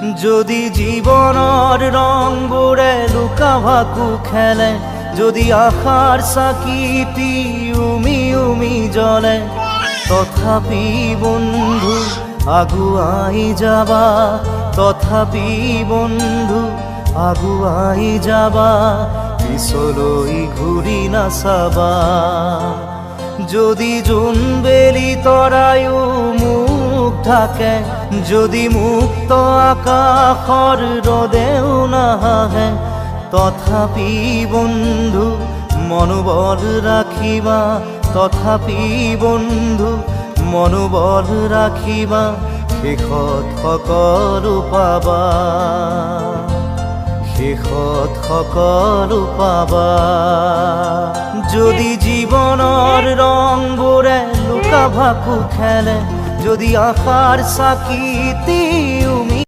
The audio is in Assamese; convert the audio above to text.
যদি জীবনৰ ৰংবোৰে লুকা ভাকু খেলে, যদি আশাৰ চাকি উমি উমি জ্বলে, তথাপি বন্ধু আগুৱাই যাবা, তথাপি বন্ধু আগুৱাই যাবা, পিছলৈ ঘূৰি নাচাবা। যদি জোনবেলি তৰায়ো মুখ ঢাকে, যদি মুক্ত আকাশৰ ৰদেও নাহে, তথাপি বন্ধু মনোবল ৰাখিবা, তথাপি বন্ধু মনোবল ৰাখিবা, শেষত সকলো পাবা, শেষত সকলো পাবা। যদি জীৱনৰ ৰংবোৰে লুকা ভাকু খেলে, যদি আশাৰ চাকি